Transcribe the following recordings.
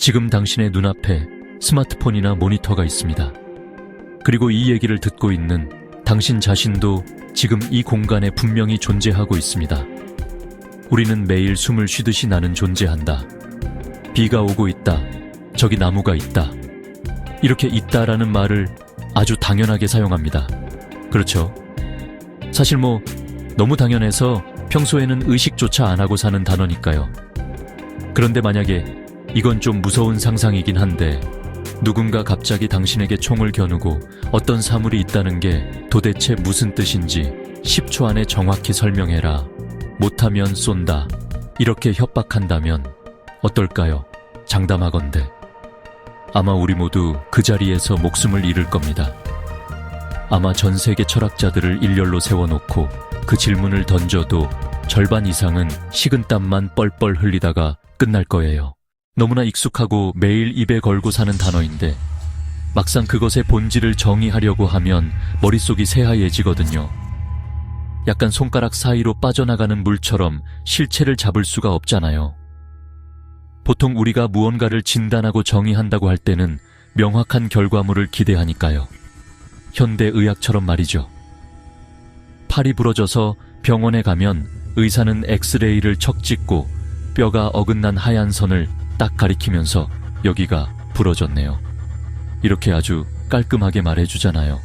지금 당신의 눈앞에 스마트폰이나 모니터가 있습니다. 그리고 이 얘기를 듣고 있는 당신 자신도 지금 이 공간에 분명히 존재하고 있습니다. 우리는 매일 숨을 쉬듯이 나는 존재한다. 비가 오고 있다. 저기 나무가 있다. 이렇게 있다라는 말을 아주 당연하게 사용합니다. 그렇죠? 사실 너무 당연해서 평소에는 의식조차 안 하고 사는 단어니까요. 그런데 만약에 이건 좀 무서운 상상이긴 한데 누군가 갑자기 당신에게 총을 겨누고 어떤 사물이 있다는 게 도대체 무슨 뜻인지 10초 안에 정확히 설명해라. 못하면 쏜다. 이렇게 협박한다면 어떨까요? 장담하건대. 아마 우리 모두 그 자리에서 목숨을 잃을 겁니다. 아마 전 세계 철학자들을 일렬로 세워놓고 그 질문을 던져도 절반 이상은 식은땀만 뻘뻘 흘리다가 끝날 거예요. 너무나 익숙하고 매일 입에 걸고 사는 단어인데 막상 그것의 본질을 정의하려고 하면 머릿속이 새하얘지거든요. 약간 손가락 사이로 빠져나가는 물처럼 실체를 잡을 수가 없잖아요. 보통 우리가 무언가를 진단하고 정의한다고 할 때는 명확한 결과물을 기대하니까요. 현대의학처럼 말이죠. 팔이 부러져서 병원에 가면 의사는 엑스레이를 척 찍고 뼈가 어긋난 하얀 선을 딱 가리키면서 여기가 부러졌네요. 이렇게 아주 깔끔하게 말해주잖아요.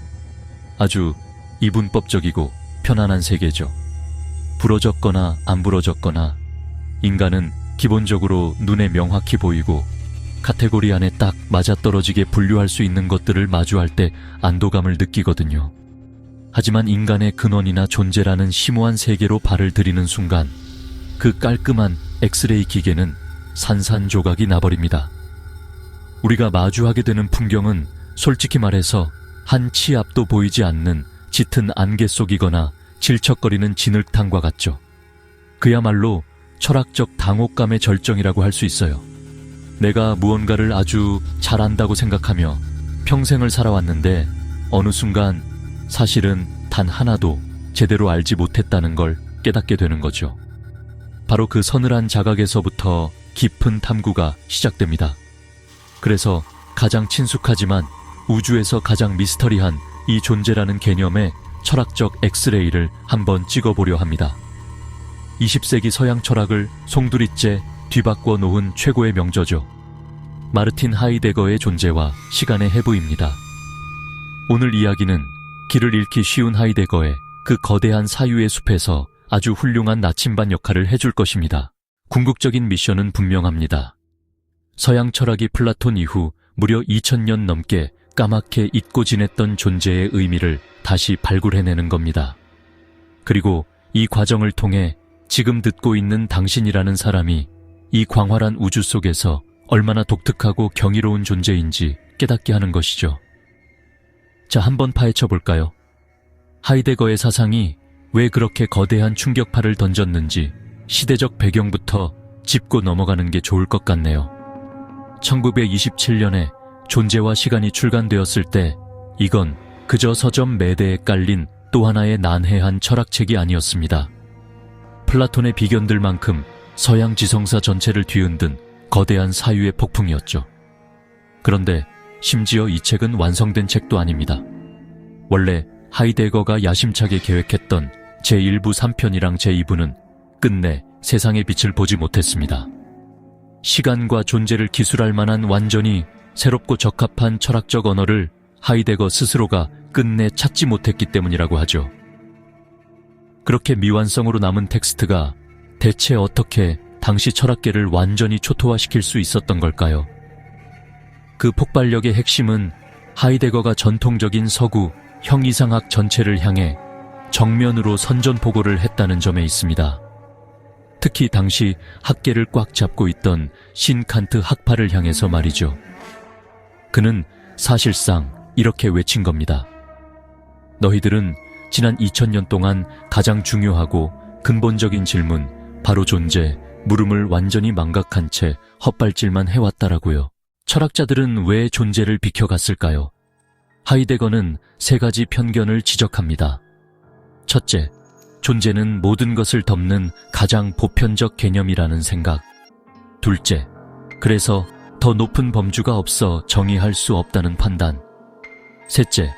아주 이분법적이고 편안한 세계죠. 부러졌거나 안 부러졌거나 인간은 기본적으로 눈에 명확히 보이고 카테고리 안에 딱 맞아떨어지게 분류할 수 있는 것들을 마주할 때 안도감을 느끼거든요. 하지만 인간의 근원이나 존재라는 심오한 세계로 발을 들이는 순간 그 깔끔한 엑스레이 기계는 산산조각이 나버립니다. 우리가 마주하게 되는 풍경은 솔직히 말해서 한 치 앞도 보이지 않는 짙은 안개 속이거나 질척거리는 진흙탕과 같죠. 그야말로 철학적 당혹감의 절정이라고 할 수 있어요. 내가 무언가를 아주 잘 안다고 생각하며 평생을 살아왔는데 어느 순간 사실은 단 하나도 제대로 알지 못했다는 걸 깨닫게 되는 거죠. 바로 그 서늘한 자각에서부터 깊은 탐구가 시작됩니다. 그래서 가장 친숙하지만 우주에서 가장 미스터리한 이 존재라는 개념의 철학적 엑스레이를 한번 찍어보려 합니다. 20세기 서양 철학을 송두리째 뒤바꿔 놓은 최고의 명저죠. 마르틴 하이데거의 존재와 시간의 해부입니다. 오늘 이야기는 길을 잃기 쉬운 하이데거의 그 거대한 사유의 숲에서 아주 훌륭한 나침반 역할을 해줄 것입니다. 궁극적인 미션은 분명합니다. 서양 철학이 플라톤 이후 무려 2000년 넘게 까맣게 잊고 지냈던 존재의 의미를 다시 발굴해내는 겁니다. 그리고 이 과정을 통해 지금 듣고 있는 당신이라는 사람이 이 광활한 우주 속에서 얼마나 독특하고 경이로운 존재인지 깨닫게 하는 것이죠. 자, 한번 파헤쳐 볼까요? 하이데거의 사상이 왜 그렇게 거대한 충격파를 던졌는지 시대적 배경부터 짚고 넘어가는 게 좋을 것 같네요. 1927년에 존재와 시간이 출간되었을 때 이건 그저 서점 매대에 깔린 또 하나의 난해한 철학책이 아니었습니다. 플라톤의 비견들만큼 서양 지성사 전체를 뒤흔든 거대한 사유의 폭풍이었죠. 그런데 심지어 이 책은 완성된 책도 아닙니다. 원래 하이데거가 야심차게 계획했던 제1부 3편이랑 제2부는 끝내 세상의 빛을 보지 못했습니다. 시간과 존재를 기술할 만한 완전히 새롭고 적합한 철학적 언어를 하이데거 스스로가 끝내 찾지 못했기 때문이라고 하죠. 그렇게 미완성으로 남은 텍스트가 대체 어떻게 당시 철학계를 완전히 초토화시킬 수 있었던 걸까요? 그 폭발력의 핵심은 하이데거가 전통적인 서구 형이상학 전체를 향해 정면으로 선전포고를 했다는 점에 있습니다. 특히 당시 학계를 꽉 잡고 있던 신칸트 학파를 향해서 말이죠. 그는 사실상 이렇게 외친 겁니다. 너희들은 지난 2000년 동안 가장 중요하고 근본적인 질문, 바로 존재, 물음을 완전히 망각한 채 헛발질만 해왔다라고요. 철학자들은 왜 존재를 비켜갔을까요? 하이데거는 세 가지 편견을 지적합니다. 첫째, 존재는 모든 것을 덮는 가장 보편적 개념이라는 생각. 둘째, 그래서 더 높은 범주가 없어 정의할 수 없다는 판단. 셋째,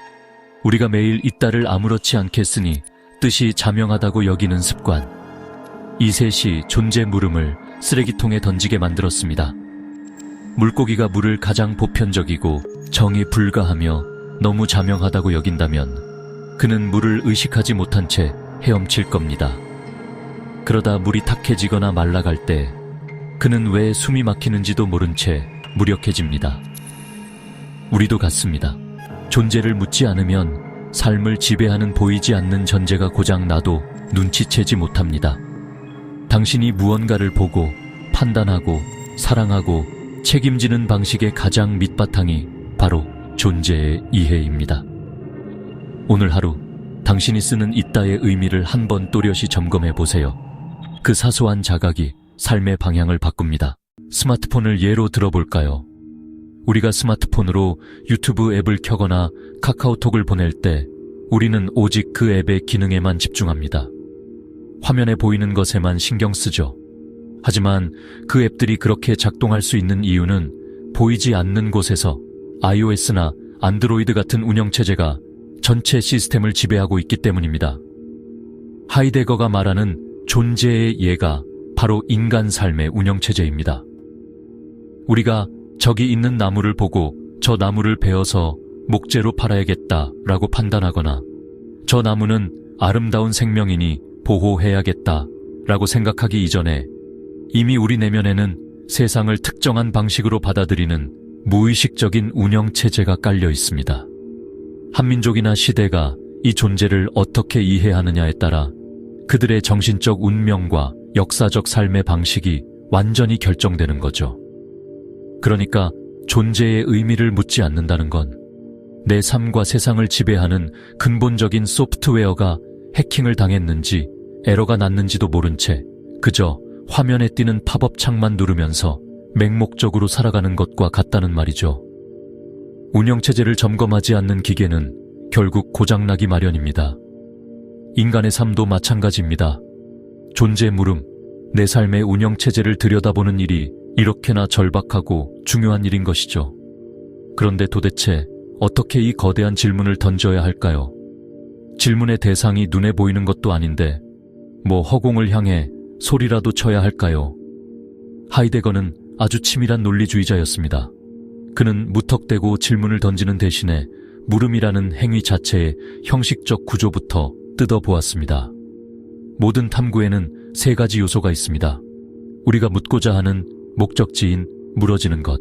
우리가 매일 이따를 아무렇지 않게 쓰니 뜻이 자명하다고 여기는 습관. 이 셋이 존재 물음을 쓰레기통에 던지게 만들었습니다. 물고기가 물을 가장 보편적이고 정의 불가하며 너무 자명하다고 여긴다면 그는 물을 의식하지 못한 채 헤엄칠 겁니다. 그러다 물이 탁해지거나 말라갈 때 그는 왜 숨이 막히는지도 모른 채 무력해집니다. 우리도 같습니다. 존재를 묻지 않으면 삶을 지배하는 보이지 않는 전제가 고장 나도 눈치채지 못합니다. 당신이 무언가를 보고 판단하고 사랑하고 책임지는 방식의 가장 밑바탕이 바로 존재의 이해입니다. 오늘 하루 당신이 쓰는 이따의 의미를 한번 또렷이 점검해 보세요. 그 사소한 자각이 삶의 방향을 바꿉니다. 스마트폰을 예로 들어볼까요? 우리가 스마트폰으로 유튜브 앱을 켜거나 카카오톡을 보낼 때 우리는 오직 그 앱의 기능에만 집중합니다. 화면에 보이는 것에만 신경 쓰죠. 하지만 그 앱들이 그렇게 작동할 수 있는 이유는 보이지 않는 곳에서 iOS나 안드로이드 같은 운영체제가 전체 시스템을 지배하고 있기 때문입니다. 하이데거가 말하는 존재의 예가 바로 인간 삶의 운영체제입니다. 우리가 저기 있는 나무를 보고 저 나무를 베어서 목재로 팔아야겠다라고 판단하거나 저 나무는 아름다운 생명이니 보호해야겠다라고 생각하기 이전에 이미 우리 내면에는 세상을 특정한 방식으로 받아들이는 무의식적인 운영체제가 깔려 있습니다. 한민족이나 시대가 이 존재를 어떻게 이해하느냐에 따라 그들의 정신적 운명과 역사적 삶의 방식이 완전히 결정되는 거죠. 그러니까 존재의 의미를 묻지 않는다는 건 내 삶과 세상을 지배하는 근본적인 소프트웨어가 해킹을 당했는지 에러가 났는지도 모른 채 그저 화면에 띄는 팝업 창만 누르면서 맹목적으로 살아가는 것과 같다는 말이죠. 운영체제를 점검하지 않는 기계는 결국 고장나기 마련입니다. 인간의 삶도 마찬가지입니다. 존재 물음, 내 삶의 운영체제를 들여다보는 일이 이렇게나 절박하고 중요한 일인 것이죠. 그런데 도대체 어떻게 이 거대한 질문을 던져야 할까요? 질문의 대상이 눈에 보이는 것도 아닌데 뭐 허공을 향해 소리라도 쳐야 할까요? 하이데거는 아주 치밀한 논리주의자였습니다. 그는 무턱대고 질문을 던지는 대신에 물음이라는 행위 자체의 형식적 구조부터 뜯어보았습니다. 모든 탐구에는 세 가지 요소가 있습니다. 우리가 묻고자 하는 목적지인 물어지는 것,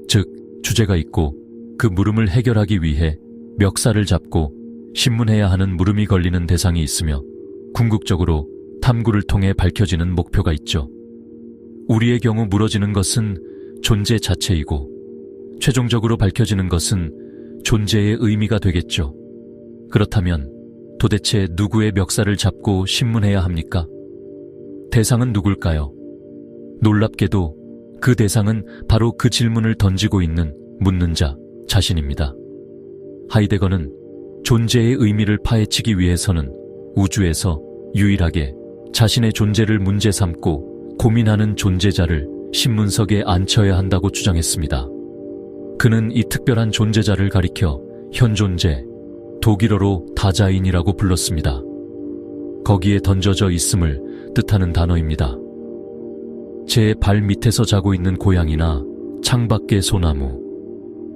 즉 주제가 있고 그 물음을 해결하기 위해 멱살을 잡고 신문해야 하는 물음이 걸리는 대상이 있으며 궁극적으로 탐구를 통해 밝혀지는 목표가 있죠. 우리의 경우 물어지는 것은 존재 자체이고 최종적으로 밝혀지는 것은 존재의 의미가 되겠죠. 그렇다면 도대체 누구의 멱살을 잡고 신문해야 합니까? 대상은 누굴까요? 놀랍게도 그 대상은 바로 그 질문을 던지고 있는 묻는 자 자신입니다. 하이데거는 존재의 의미를 파헤치기 위해서는 우주에서 유일하게 자신의 존재를 문제 삼고 고민하는 존재자를 신문석에 앉혀야 한다고 주장했습니다. 그는 이 특별한 존재자를 가리켜 현존재, 독일어로 다자인이라고 불렀습니다. 거기에 던져져 있음을 뜻하는 단어입니다. 제 발 밑에서 자고 있는 고양이나 창밖의 소나무,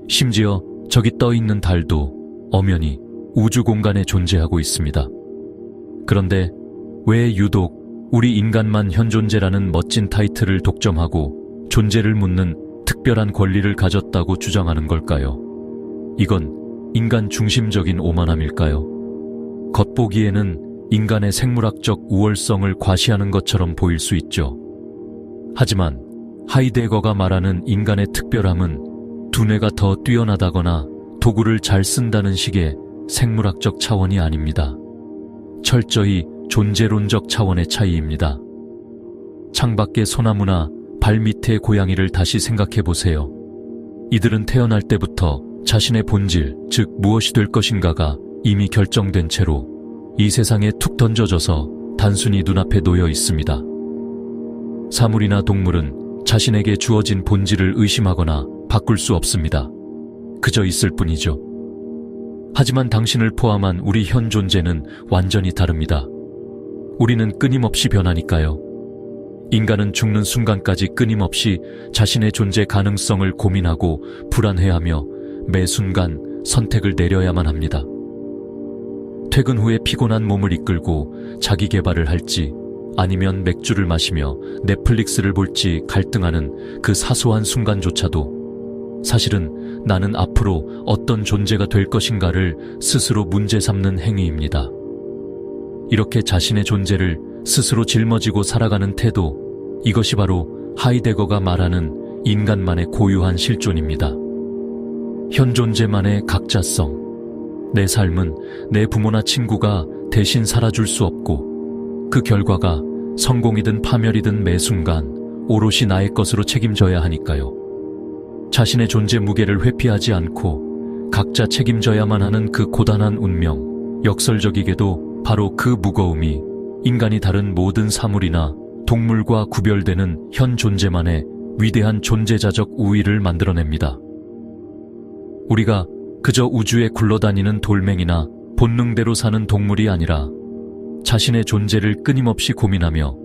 심지어 저기 떠 있는 달도 엄연히 우주 공간에 존재하고 있습니다. 그런데 왜 유독 우리 인간만 현존재라는 멋진 타이틀을 독점하고 존재를 묻는 특별한 권리를 가졌다고 주장하는 걸까요? 이건 인간 중심적인 오만함일까요? 겉보기에는 인간의 생물학적 우월성을 과시하는 것처럼 보일 수 있죠. 하지만 하이데거가 말하는 인간의 특별함은 두뇌가 더 뛰어나다거나 도구를 잘 쓴다는 식의 생물학적 차원이 아닙니다. 철저히 존재론적 차원의 차이입니다. 창밖의 소나무나 발밑의 고양이를 다시 생각해 보세요. 이들은 태어날 때부터 자신의 본질, 즉 무엇이 될 것인가가 이미 결정된 채로 이 세상에 툭 던져져서 단순히 눈앞에 놓여 있습니다. 사물이나 동물은 자신에게 주어진 본질을 의심하거나 바꿀 수 없습니다. 그저 있을 뿐이죠. 하지만 당신을 포함한 우리 현 존재는 완전히 다릅니다. 우리는 끊임없이 변하니까요. 인간은 죽는 순간까지 끊임없이 자신의 존재 가능성을 고민하고 불안해하며 매 순간 선택을 내려야만 합니다. 퇴근 후에 피곤한 몸을 이끌고 자기 개발을 할지 아니면 맥주를 마시며 넷플릭스를 볼지 갈등하는 그 사소한 순간조차도 사실은 나는 앞으로 어떤 존재가 될 것인가를 스스로 문제 삼는 행위입니다. 이렇게 자신의 존재를 스스로 짊어지고 살아가는 태도, 이것이 바로 하이데거가 말하는 인간만의 고유한 실존입니다. 현 존재만의 각자성. 내 삶은 내 부모나 친구가 대신 살아줄 수 없고 그 결과가 성공이든 파멸이든 매 순간 오롯이 나의 것으로 책임져야 하니까요. 자신의 존재 무게를 회피하지 않고 각자 책임져야만 하는 그 고단한 운명, 역설적이게도 바로 그 무거움이 인간이 다른 모든 사물이나 동물과 구별되는 현 존재만의 위대한 존재자적 우위를 만들어냅니다. 우리가 그저 우주에 굴러다니는 돌멩이나 본능대로 사는 동물이 아니라 자신의 존재를 끊임없이 고민하며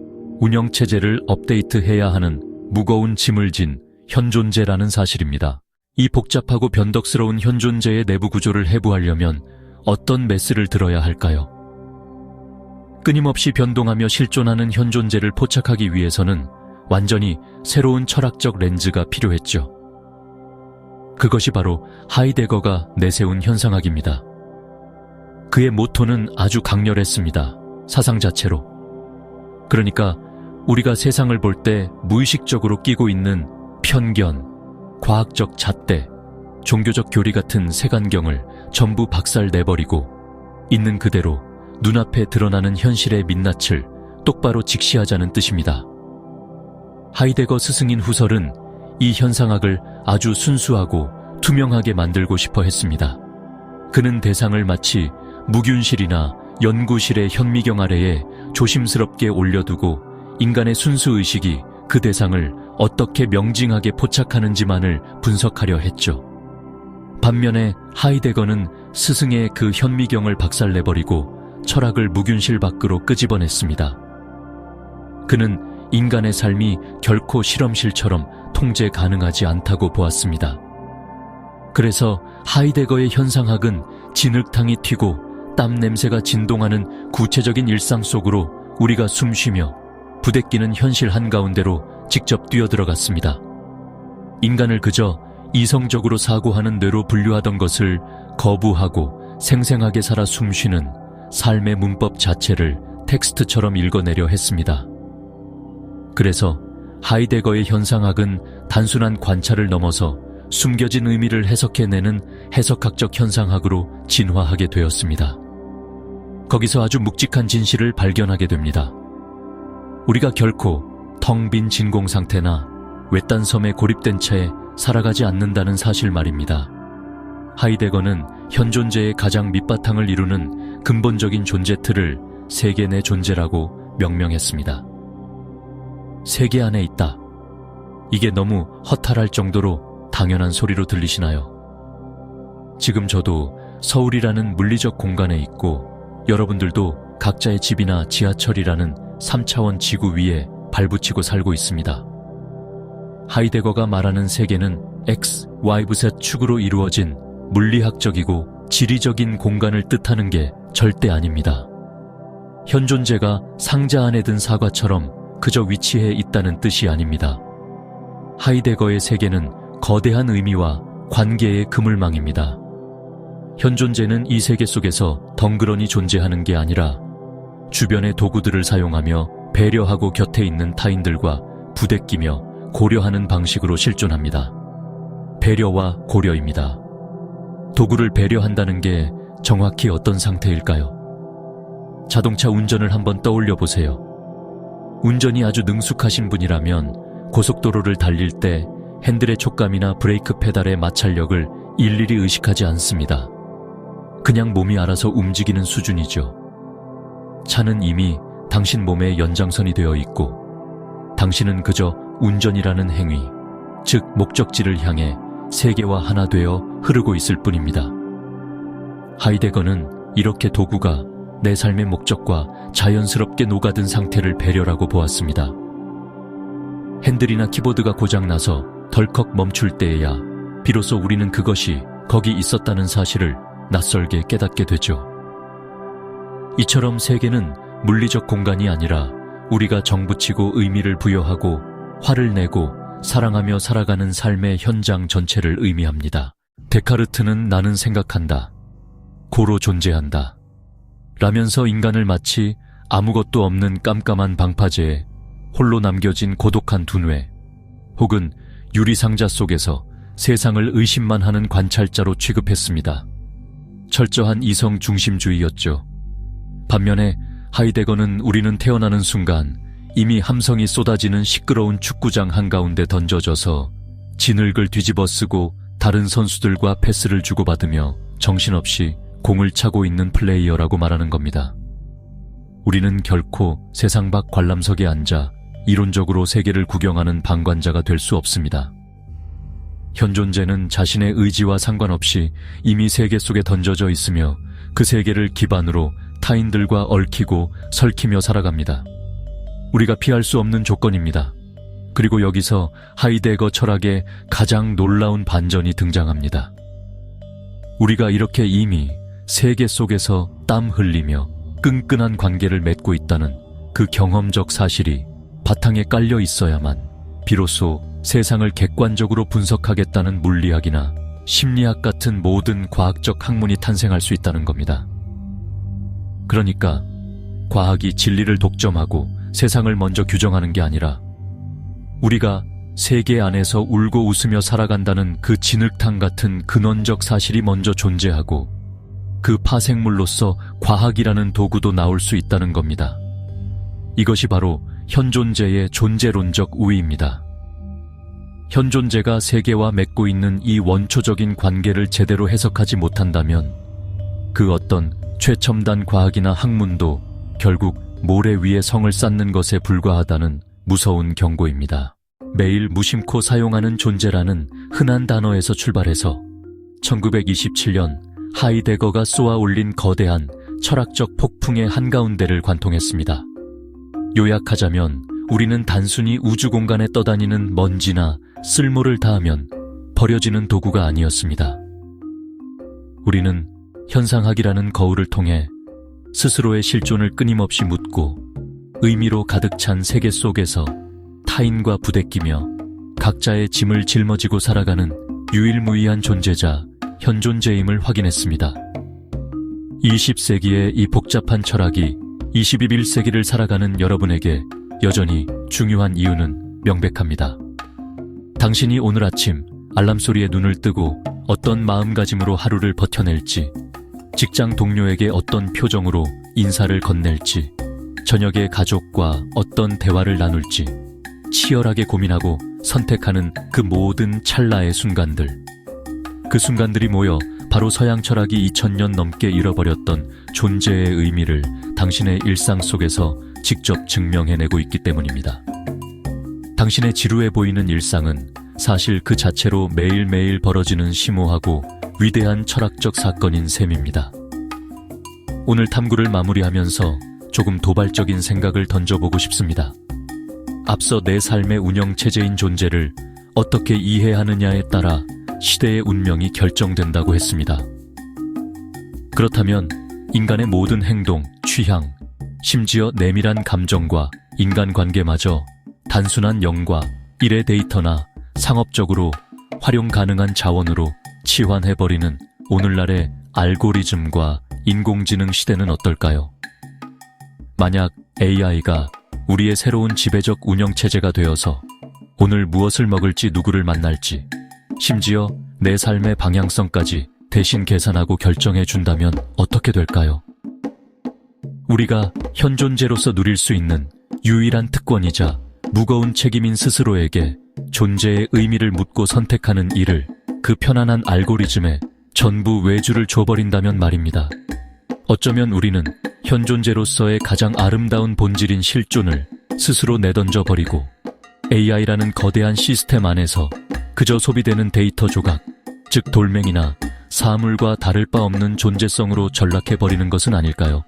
운영체제를 업데이트해야 하는 무거운 짐을 진 현존재라는 사실입니다. 이 복잡하고 변덕스러운 현존재의 내부 구조를 해부하려면 어떤 메스를 들어야 할까요? 끊임없이 변동하며 실존하는 현존재를 포착하기 위해서는 완전히 새로운 철학적 렌즈가 필요했죠. 그것이 바로 하이데거가 내세운 현상학입니다. 그의 모토는 아주 강렬했습니다. 사상 자체로. 그러니까 우리가 세상을 볼 때 무의식적으로 끼고 있는 편견, 과학적 잣대, 종교적 교리 같은 색안경을 전부 박살내버리고 있는 그대로 눈앞에 드러나는 현실의 민낯을 똑바로 직시하자는 뜻입니다. 하이데거 스승인 후설은 이 현상학을 아주 순수하고 투명하게 만들고 싶어 했습니다. 그는 대상을 마치 무균실이나 연구실의 현미경 아래에 조심스럽게 올려두고 인간의 순수의식이 그 대상을 어떻게 명징하게 포착하는지만을 분석하려 했죠. 반면에 하이데거는 스승의 그 현미경을 박살내버리고 철학을 무균실 밖으로 끄집어냈습니다. 그는 인간의 삶이 결코 실험실처럼 통제 가능하지 않다고 보았습니다. 그래서 하이데거의 현상학은 진흙탕이 튀고 땀 냄새가 진동하는 구체적인 일상 속으로 우리가 숨쉬며 부대끼는 현실 한가운데로 직접 뛰어들어갔습니다. 인간을 그저 이성적으로 사고하는 뇌로 분류하던 것을 거부하고 생생하게 살아 숨쉬는 삶의 문법 자체를 텍스트처럼 읽어내려 했습니다. 그래서 하이데거의 현상학은 단순한 관찰을 넘어서 숨겨진 의미를 해석해내는 해석학적 현상학으로 진화하게 되었습니다. 거기서 아주 묵직한 진실을 발견하게 됩니다. 우리가 결코 텅 빈 진공 상태나 외딴 섬에 고립된 채 살아가지 않는다는 사실 말입니다. 하이데거는 현존재의 가장 밑바탕을 이루는 근본적인 존재 틀을 세계 내 존재라고 명명했습니다. 세계 안에 있다. 이게 너무 허탈할 정도로 당연한 소리로 들리시나요? 지금 저도 서울이라는 물리적 공간에 있고 여러분들도 각자의 집이나 지하철이라는 3차원 지구 위에 발붙이고 살고 있습니다. 하이데거가 말하는 세계는 X, Y,Z 축으로 이루어진 물리학적이고 지리적인 공간을 뜻하는 게 절대 아닙니다. 현존재가 상자 안에 든 사과처럼 그저 위치해 있다는 뜻이 아닙니다. 하이데거의 세계는 거대한 의미와 관계의 그물망입니다. 현존재는 이 세계 속에서 덩그러니 존재하는 게 아니라 주변의 도구들을 사용하며 배려하고 곁에 있는 타인들과 부대끼며 고려하는 방식으로 실존합니다. 배려와 고려입니다. 도구를 배려한다는 게 정확히 어떤 상태일까요? 자동차 운전을 한번 떠올려 보세요. 운전이 아주 능숙하신 분이라면 고속도로를 달릴 때 핸들의 촉감이나 브레이크 페달의 마찰력을 일일이 의식하지 않습니다. 그냥 몸이 알아서 움직이는 수준이죠. 차는 이미 당신 몸의 연장선이 되어 있고 당신은 그저 운전이라는 행위, 즉 목적지를 향해 세계와 하나 되어 흐르고 있을 뿐입니다. 하이데거는 이렇게 도구가 내 삶의 목적과 자연스럽게 녹아든 상태를 배려라고 보았습니다. 핸들이나 키보드가 고장나서 덜컥 멈출 때에야 비로소 우리는 그것이 거기 있었다는 사실을 낯설게 깨닫게 되죠. 이처럼 세계는 물리적 공간이 아니라 우리가 정붙이고 의미를 부여하고 화를 내고 사랑하며 살아가는 삶의 현장 전체를 의미합니다. 데카르트는 나는 생각한다, 고로 존재한다 라면서 인간을 마치 아무것도 없는 깜깜한 방파제에 홀로 남겨진 고독한 둔회 혹은 유리상자 속에서 세상을 의심만 하는 관찰자로 취급했습니다. 철저한 이성 중심주의였죠. 반면에 하이데거는 우리는 태어나는 순간 이미 함성이 쏟아지는 시끄러운 축구장 한가운데 던져져서 진흙을 뒤집어 쓰고 다른 선수들과 패스를 주고받으며 정신없이 공을 차고 있는 플레이어라고 말하는 겁니다. 우리는 결코 세상 밖 관람석에 앉아 이론적으로 세계를 구경하는 방관자가 될 수 없습니다. 현존재는 자신의 의지와 상관없이 이미 세계 속에 던져져 있으며 그 세계를 기반으로 타인들과 얽히고 설키며 살아갑니다. 우리가 피할 수 없는 조건입니다. 그리고 여기서 하이데거 철학의 가장 놀라운 반전이 등장합니다. 우리가 이렇게 이미 세계 속에서 땀 흘리며 끈끈한 관계를 맺고 있다는 그 경험적 사실이 바탕에 깔려 있어야만 비로소 세상을 객관적으로 분석하겠다는 물리학이나 심리학 같은 모든 과학적 학문이 탄생할 수 있다는 겁니다. 그러니까 과학이 진리를 독점하고 세상을 먼저 규정하는 게 아니라 우리가 세계 안에서 울고 웃으며 살아간다는 그 진흙탕 같은 근원적 사실이 먼저 존재하고 그 파생물로서 과학이라는 도구도 나올 수 있다는 겁니다. 이것이 바로 현존재의 존재론적 우위입니다. 현존재가 세계와 맺고 있는 이 원초적인 관계를 제대로 해석하지 못한다면 그 어떤 최첨단 과학이나 학문도 결국 모래 위에 성을 쌓는 것에 불과하다는 무서운 경고입니다. 매일 무심코 사용하는 존재라는 흔한 단어에서 출발해서 1927년 하이데거가 쏘아 올린 거대한 철학적 폭풍의 한가운데를 관통했습니다. 요약하자면 우리는 단순히 우주 공간에 떠다니는 먼지나 쓸모를 다하면 버려지는 도구가 아니었습니다. 우리는 현상학이라는 거울을 통해 스스로의 실존을 끊임없이 묻고 의미로 가득 찬 세계 속에서 타인과 부대끼며 각자의 짐을 짊어지고 살아가는 유일무이한 존재자, 현존재임을 확인했습니다. 20세기의 이 복잡한 철학이 21세기를 살아가는 여러분에게 여전히 중요한 이유는 명백합니다. 당신이 오늘 아침 알람 소리에 눈을 뜨고 어떤 마음가짐으로 하루를 버텨낼지, 직장 동료에게 어떤 표정으로 인사를 건넬지, 저녁에 가족과 어떤 대화를 나눌지 치열하게 고민하고 선택하는 그 모든 찰나의 순간들. 그 순간들이 모여 바로 서양 철학이 2000년 넘게 잃어버렸던 존재의 의미를 당신의 일상 속에서 직접 증명해내고 있기 때문입니다. 당신의 지루해 보이는 일상은 사실 그 자체로 매일매일 벌어지는 심오하고 위대한 철학적 사건인 셈입니다. 오늘 탐구를 마무리하면서 조금 도발적인 생각을 던져보고 싶습니다. 앞서 내 삶의 운영체제인 존재를 어떻게 이해하느냐에 따라 시대의 운명이 결정된다고 했습니다. 그렇다면 인간의 모든 행동, 취향, 심지어 내밀한 감정과 인간관계마저 단순한 영과 일의 데이터나 상업적으로 활용 가능한 자원으로 치환해버리는 오늘날의 알고리즘과 인공지능 시대는 어떨까요? 만약 AI가 우리의 새로운 지배적 운영체제가 되어서 오늘 무엇을 먹을지 누구를 만날지, 심지어 내 삶의 방향성까지 대신 계산하고 결정해 준다면 어떻게 될까요? 우리가 현존재로서 누릴 수 있는 유일한 특권이자 무거운 책임인 스스로에게 존재의 의미를 묻고 선택하는 일을 그 편안한 알고리즘에 전부 외주를 줘버린다면 말입니다. 어쩌면 우리는 현존재로서의 가장 아름다운 본질인 실존을 스스로 내던져버리고 AI라는 거대한 시스템 안에서 그저 소비되는 데이터 조각, 즉 돌멩이나 사물과 다를 바 없는 존재성으로 전락해버리는 것은 아닐까요?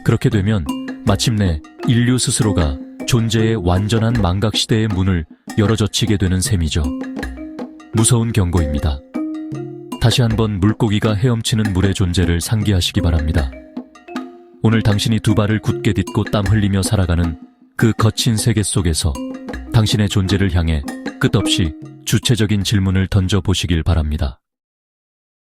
그렇게 되면 마침내 인류 스스로가 존재의 완전한 망각시대의 문을 열어젖히게 되는 셈이죠. 무서운 경고입니다. 다시 한번 물고기가 헤엄치는 물의 존재를 상기하시기 바랍니다. 오늘 당신이 두 발을 굳게 딛고 땀 흘리며 살아가는 그 거친 세계 속에서 당신의 존재를 향해 끝없이 주체적인 질문을 던져보시길 바랍니다.